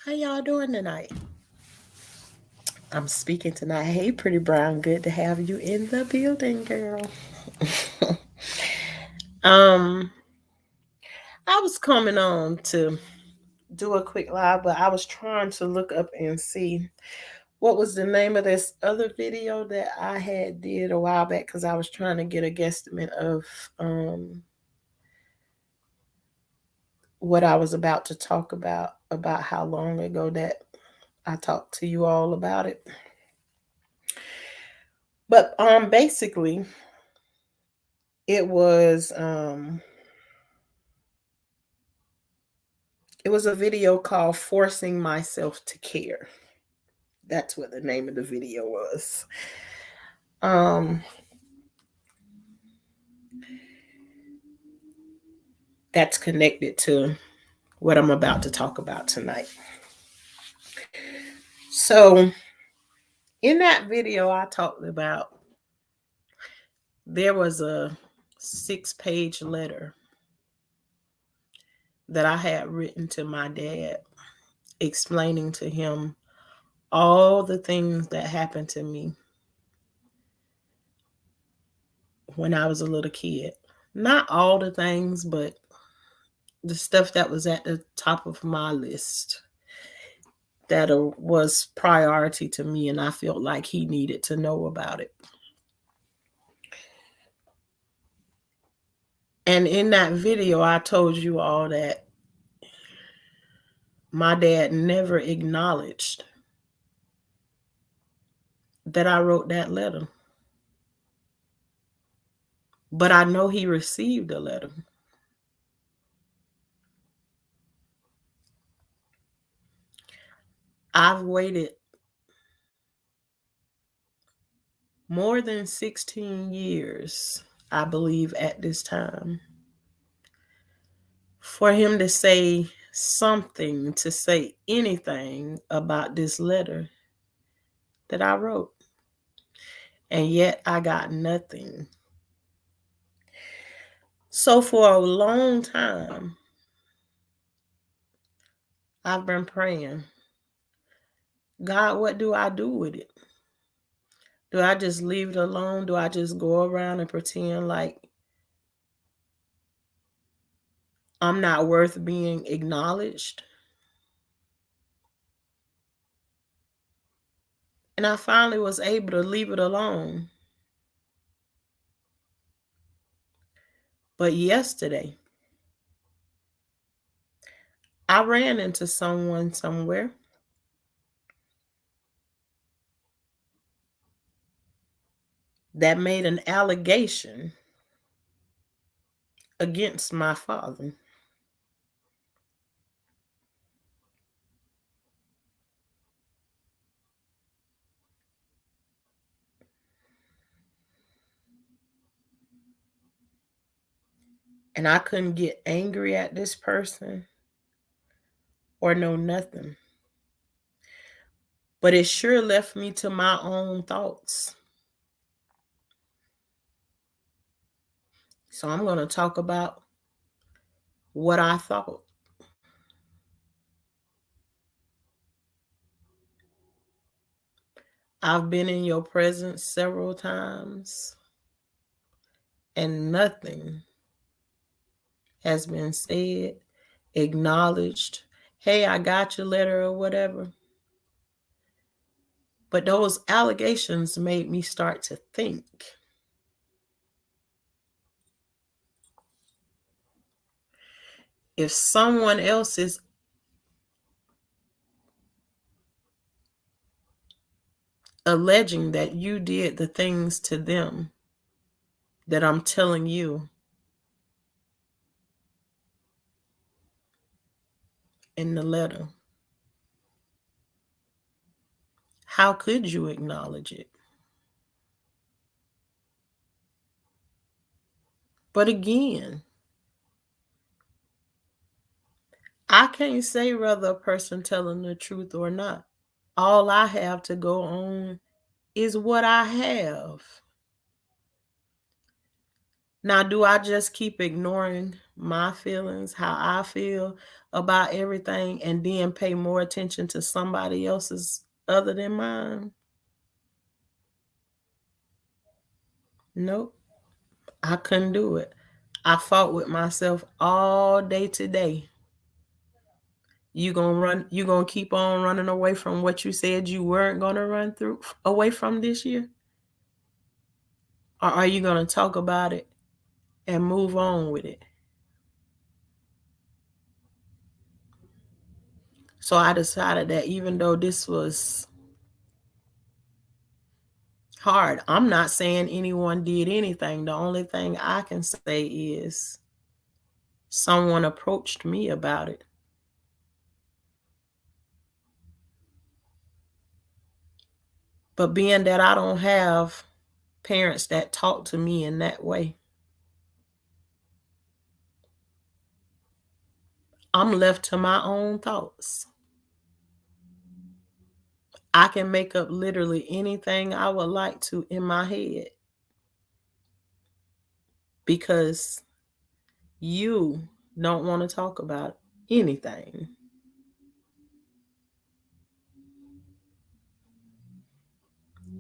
How y'all doing tonight? I'm speaking tonight. Hey, Pretty Brown. Good to have you in the building, girl. um, I was coming on to do a quick live, but I was trying to look up and see what was the name of this other video that I had did a while back because I was trying to get a guesstimate of what I was about to talk about how long ago that I talked to you all about it. But basically it was it was a video called Forcing Myself to Care. That's what the name of the video was. Um that's connected to what I'm about to talk about tonight. So, in that video I talked about there was a 6-page letter that I had written to my dad explaining to him all the things that happened to me when I was a little kid. Not all the things, but the stuff that was at the top of my list that was priority to me, and I felt like he needed to know about it. And in that video, I told you all that my dad never acknowledged that I wrote that letter. But I know he received a letter. I've waited more than 16 years, I believe, at this time, for him to say something, to say anything about this letter that I wrote. And yet I got nothing. So for a long time, I've been praying, God, what do I do with it? Do I just leave it alone? Do I just go around and pretend like I'm not worth being acknowledged? And I finally was able to leave it alone. But yesterday, I ran into someone somewhere that made an allegation against my father. And I couldn't get angry at this person or know nothing. But it sure left me to my own thoughts. So I'm going to talk about what I thought. I've been in your presence several times and nothing has been said, acknowledged. Hey, I got your letter or whatever. But those allegations made me start to think. If someone else is alleging that you did the things to them that I'm telling you in the letter, how could you acknowledge it? But again, I can't say whether a person telling the truth or not. All I have to go on is what I have. Now, do I just keep ignoring my feelings, how I feel about everything, and then pay more attention to somebody else's other than mine? Nope, I couldn't do it. I fought with myself all day today. You gonna keep on running away from what you said you weren't gonna run through away from this year? Or are you gonna talk about it and move on with it? So I decided that even though this was hard, I'm not saying anyone did anything. The only thing I can say is someone approached me about it. But being that I don't have parents that talk to me in that way, I'm left to my own thoughts. I can make up literally anything I would like to in my head because you don't want to talk about anything.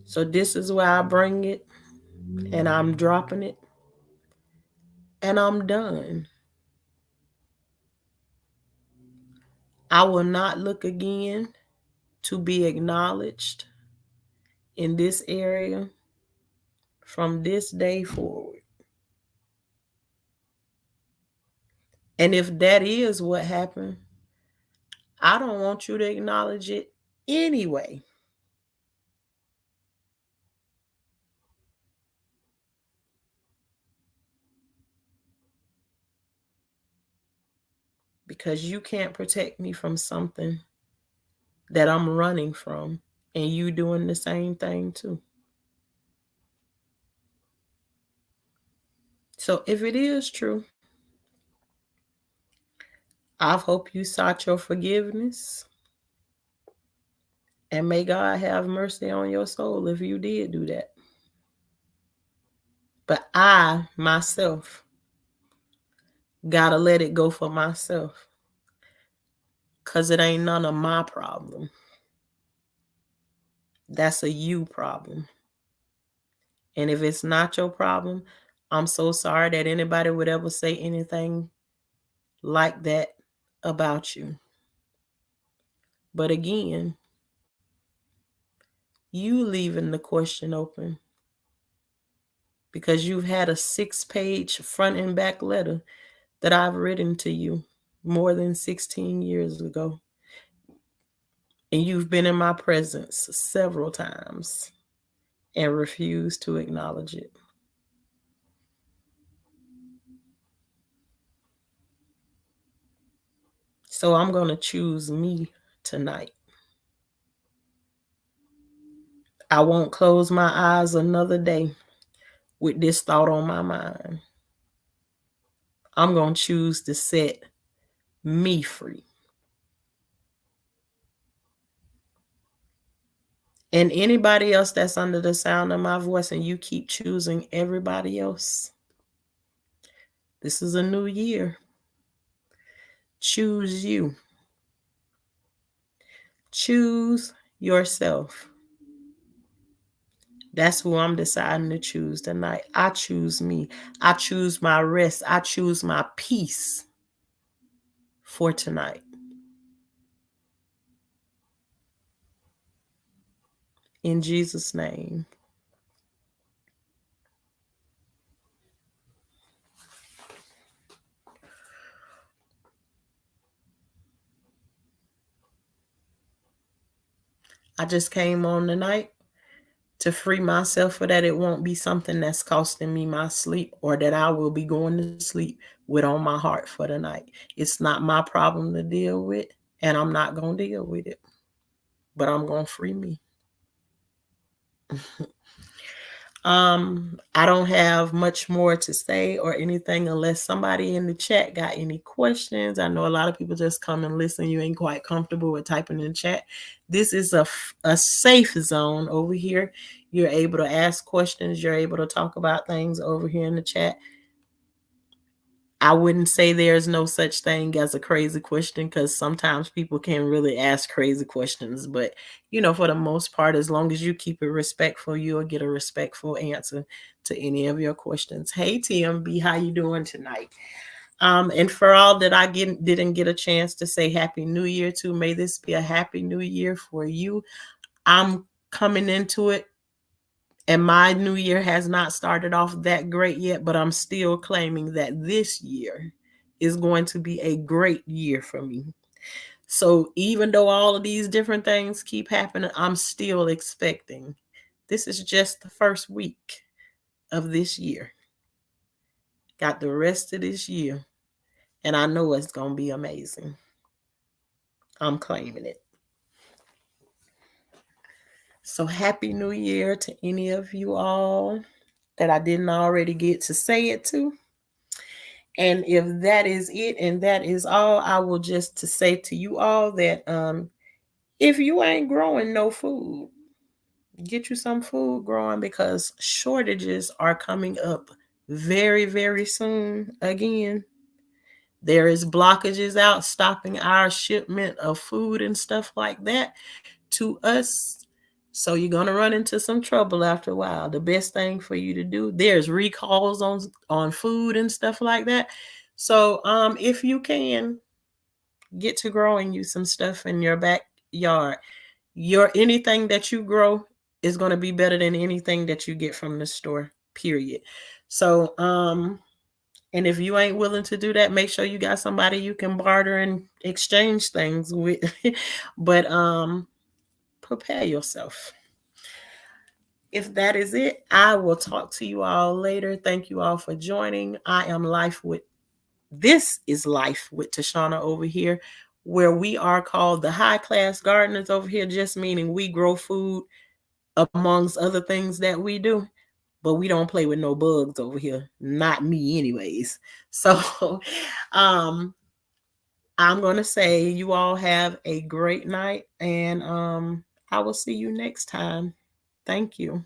So this is where I bring it and I'm dropping it and I'm done. I will not look again to be acknowledged in this area from this day forward. And if that is what happened, I don't want you to acknowledge it anyway. Because you can't protect me from something that I'm running from, and you doing the same thing too. So if it is true, I hope you sought your forgiveness. And may God have mercy on your soul if you did do that. But I, myself, gotta let it go for myself. Because it ain't none of my problem. That's a you problem. And if it's not your problem, I'm so sorry that anybody would ever say anything like that about you. But again, you leaving the question open because you've had a 6-page front and back letter that I've written to you more than 16 years ago. And you've been in my presence several times and refused to acknowledge it. So I'm going to choose me tonight. I won't close my eyes another day with this thought on my mind. I'm going to choose to set me free. And anybody else that's under the sound of my voice and you keep choosing everybody else, this is a new year. Choose you. Choose yourself. That's who I'm deciding to choose tonight. I choose me. I choose my rest. I choose my peace for tonight. In Jesus' name. I just came on tonight to free myself so that it won't be something that's costing me my sleep or that I will be going to sleep with on my heart for the night. It's not my problem to deal with, and I'm not going to deal with it, but I'm going to free me. I don't have much more to say or anything unless somebody in the chat got any questions. I know a lot of people just come and listen. You ain't quite comfortable with typing in the chat. This is a safe zone over here. You're able to ask questions. You're able to talk about things over here in the chat. I wouldn't say there's no such thing as a crazy question, because sometimes people can really ask crazy questions. But, for the most part, as long as you keep it respectful, you'll get a respectful answer to any of your questions. Hey, TMB, how you doing tonight? And for all that I didn't get a chance to say Happy New Year to, may this be a Happy New Year for you. I'm coming into it, and my new year has not started off that great yet, but I'm still claiming that this year is going to be a great year for me. So even though all of these different things keep happening, I'm still expecting. This is just the first week of this year. Got the rest of this year, and I know it's going to be amazing. I'm claiming it. So Happy New Year to any of you all that I didn't already get to say it to. And if that is it and that is all, I will just to say to you all that if you ain't growing no food, get you some food growing, because shortages are coming up very, very soon again. There is blockages out stopping our shipment of food and stuff like that to us. So you're going to run into some trouble after a while. The best thing for you to do, there's recalls on food and stuff like that. So if you can, get to growing you some stuff in your backyard. Anything that you grow is going to be better than anything that you get from the store, period. So and if you ain't willing to do that, make sure you got somebody you can barter and exchange things with. But prepare yourself. If that is it, I will talk to you all later. Thank you all for joining. This is Life with Tashana over here, where we are called the high class gardeners over here, just meaning we grow food amongst other things that we do. But we don't play with no bugs over here. Not me anyways. So I'm going to say you all have a great night, and I will see you next time. Thank you.